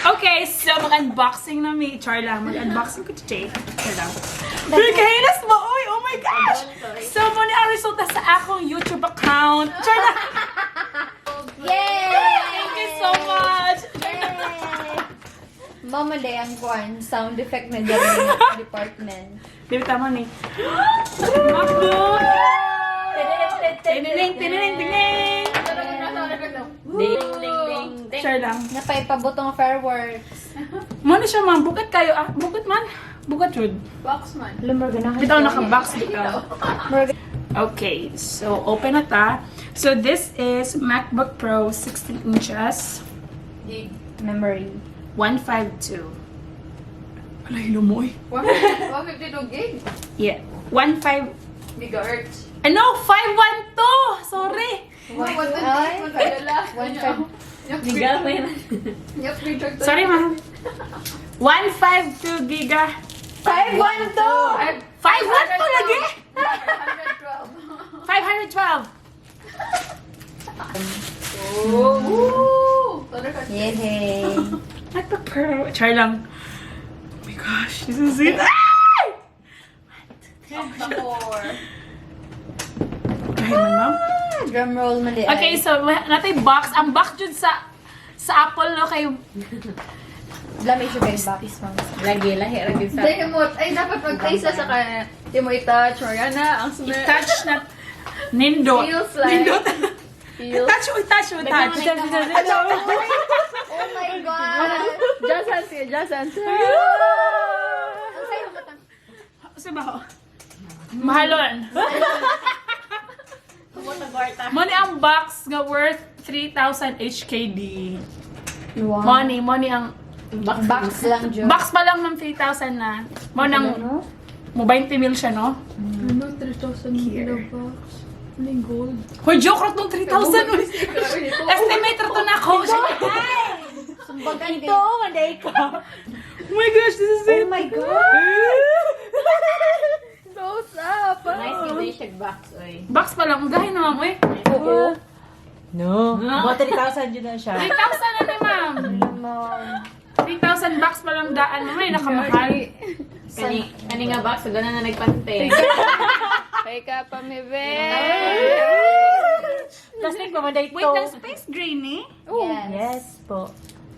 Okay, so mag-unboxing na mi. Char lang, mag-unboxing ko today. Char lang. Pero kahilas mo, oy! Oh my gosh! So, muna ang resulta sa akong YouTube account. Char lang! Yay! Thank you so much! Yay! Mama day ang kuan, sound effect na dyan department. Di ba tama ni? MacBook! Tiniling, tiniling, tiniling! Ding, ding, ding, ding. Char lang. Napaipabutong fireworks. Muna siya, ma'am. Bukat kayo. Ah, bukat man. Bukat, Rud. Box man. Lumbar ganahan. Dito naka-box dito. Okay, so open na ta. So this is MacBook Pro 16 inches. Gig. Memory. 152. Wala, hilumoy. 152 gig. Yeah. 15... Gigahertz. Ano? 512! Sorry! Sorry, ma'am. 152 giga. 512! 512 lagi? 512. 512. Oh! Yay! MacBook Pro. Char lang. Oh my gosh, this is it. Okay, ma'am. Drum roll man di. Okay, so natay box. Ang box jud sa Apple no kay Lamay siya guys box mong. Lagi, lahi, lagi sa... Ay, dapat mag-taste sa kanya. Di mo i-touch, Mariana. Ang smell. touch na nindot. Feels like... Nindot. Feels... Touch. Oh my god! Just hands here, just hands. Ang sayo mo tang. Sa baho. Mahalon. Mo ni ang box nga worth 3,000 HKD. Wow. Money ang Box lang Joe. box pa lang ng 3,000 na. Mo nang mo 20 mil siya no. Ano, 3,000 kilo box? Ano yung gold? Hoy, joke rat tong 3,000. Estimate ra to na ako. Sumbagan ito, manday ka. Oh my gosh, this is it. Oh my god! Close up! Nice yung Dayshag box, oy. Box pa lang. Gahin naman mo eh. Oo. No. Mga 3,000 yun na siya. 3,000 na ni ma'am. 3,000 box pa lang daan mo. May nakamahal. Kani nga box, gano'n na nagpante. Kay ka pa, mi be. Plastic pa man dito. Wait, ng space gray ni? Yes. Yes po.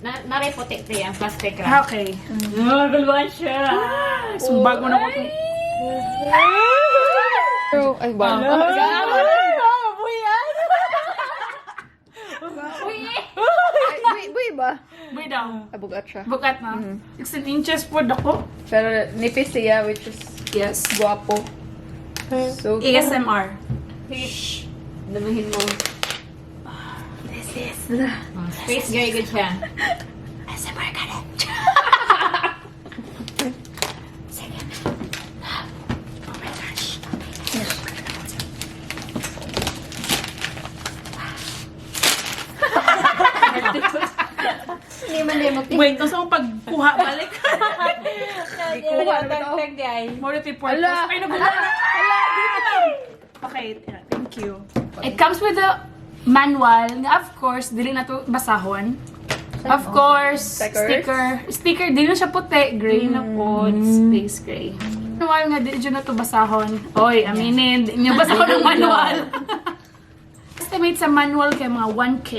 Narepotek pre ang plastic ra. Okay. Nagulwan siya. Sumbago na ko ito. Ay, ba? Buy ba? Wait daw. Abugat siya. Bukat na. 16 inches po ako. Pero nipis siya, which is Yes. guwapo. So, ASMR. Damihin mo. This is the Space gray good siya. ASMR ka rin. Oh my gosh. Hindi man din mo. Wait, gusto mo pagkuha balik? ikuha na ito. More to purpose. Ay, nabuka na. Dito lang. Okay, thank you. It comes with a manual. Of course, dili na to basahon. Of course, sticker. Sticker, dili na siya puti. Gray na po. Space gray. Manual nga, dili na to basahon. Oy, aminin. Di niyo basahon ng manual. Estimate sa manual kay mga 1K.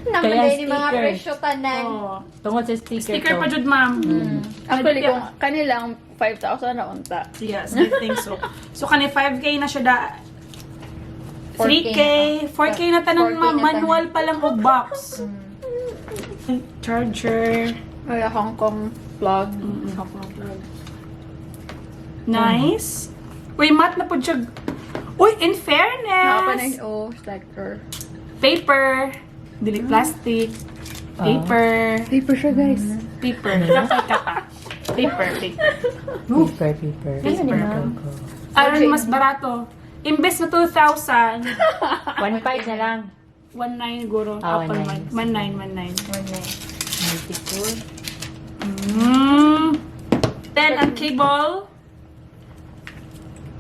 Naman Kaya din yung mga sticker. presyo tanan. Oh. Tungkol sa sticker Sticker to. pa jud, ma'am. Actually, kung kanilang 5,000 na unta. Yes, I think so. So, kani 5K na siya da. 3K, 4K na tanong 4K na manual pa lang o box. Charger. Ay, Hong Kong plug. Nice. Uy, matte na po siya. Uy, in Nakapanay, fairness. oh, sticker. Paper. Dili plastic. Paper. Paper siya, guys. Paper. Kapay ka pa. Paper. Paper. Paper. Aron mas barato. Imbes na 2,000. 1.5 na lang. 1,900 guro. Ah, Apple 1,900. man. 94. Then, ang cable.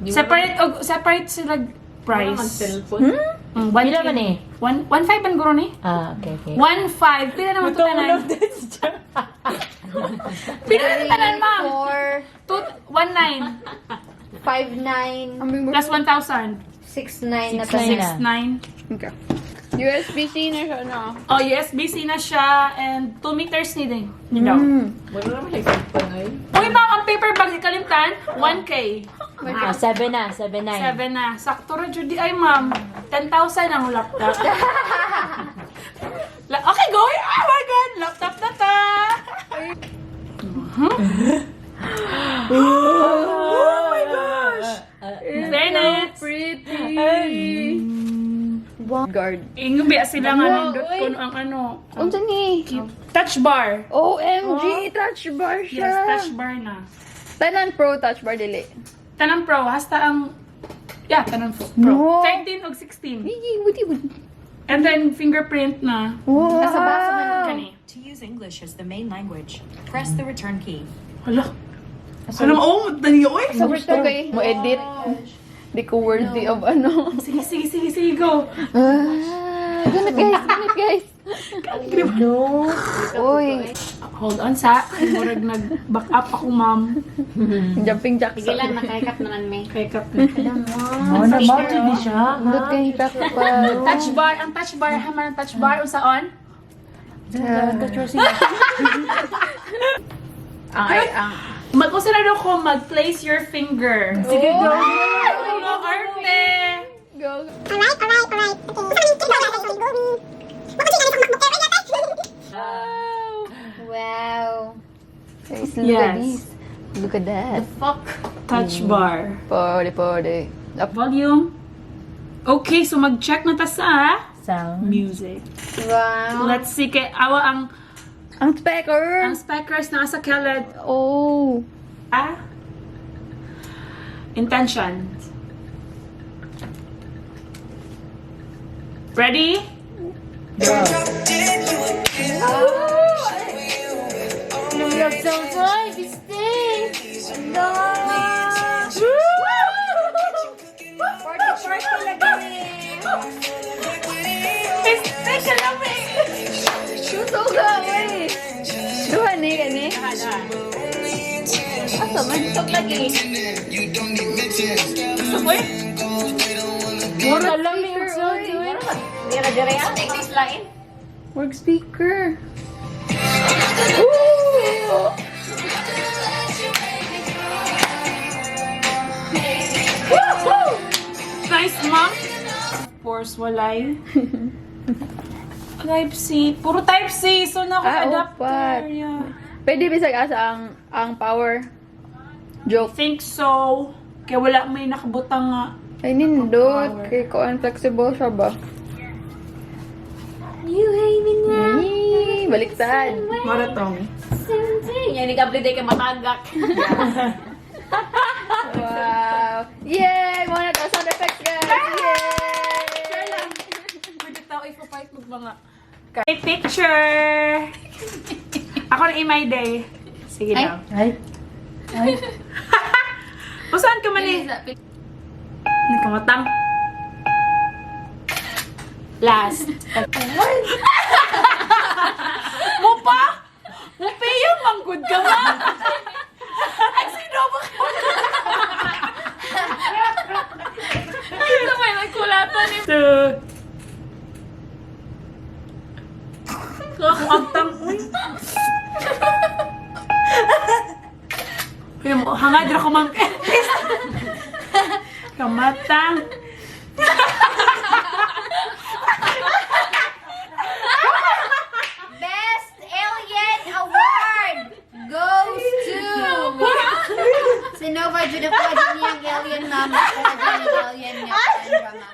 Separate sila price. Cellphone. Mm, 1K. Pila man eh? 1.5 man guro ni? Okay. 1.5. Pila naman ito tanan? Pila naman tanan, ma'am? 1.9 5.9, plus 1,000. 6.9 na 6.9 6.9. Okay. USB-C na siya na. Oh, USB-C na siya and 2 meters ni din. You know. Wala naman like cellphone ay. Uy, ma'am, ang paper bag si Kalimtan, 1K. 7 na, 7 na. 7 na. Sakto rin, Judy. Ay, ma'am. 10,000 ang laptop. Okay, go! Oh my God! Laptop na ta! Oh my gosh! Very nice! Pretty. Guard. Ingong biya sila nga nindot kung ang ano. Unsa ni? Touch bar. OMG, touch bar siya. Yes, touch bar na. Tanan pro touch bar dili. Tanang pro, hasta ang... Yeah, tanang pro. No. 13 o 16. Buti. And then, fingerprint na. Wow. Nasa baso man yung kani. To use English as the main language, press the return key. Hala. Alam mo, dali oy. Okay, mo edit. Di ko worthy of ano. Sige, go. Ganit guys. No. Uy, Hold on, sa. Murag nag-back up ako, ma'am. jumping jack. Sige lang, nakahikap naman may. Kay Captain. Oh, naman din siya. Dut kay jack pa. Touch bar. Ang touch bar, haman ang touch bar. Unsa on? Ang Mag-usara ko, mag-place your finger. Sige, go. Go, arte. go. Wow. Guys, Yes. Look at that. Fuck. Touch bar. Pwede. Volume. Okay, so mag-check na ta sa Sound. music. Wow. Let's see kay awa ang Speaker. speakers na sa kalad. Oh. Intention. Ready? Suso ka, wey. Duha ni, gani. Asa man? Tok lagi. Mura lang ni Dira dire ah, next line. Work speaker. Nice, ma'am. Of course, walay. Type C. Puro type C. So, naka-adapter. upat. Yeah. Pwede bisag asa ang power. Joke. Think so. Kaya wala may nakabutang nga. Ay, nindot. Kay ko flexible siya ba? Baliktad. Maratong. Yan, nag-update day ka matagak. Wow. Yay! Mga na sound effects, guys! Yay! Pwede tao ipapipe mo mga... Okay, picture! Ako na imay day. Sige daw. Ay. O saan ka man eh? Hindi ka matang. Last. Mo pa? Mo pa yung manggod ka ba? Ay, sino ba ka? Ito may nagkulatan ni... Ako ang tang... Uy. Hangad ra ko mang... Kamatang. Best Alien Award goes to si Nova Judith Alien Mama Alien Alien Drama.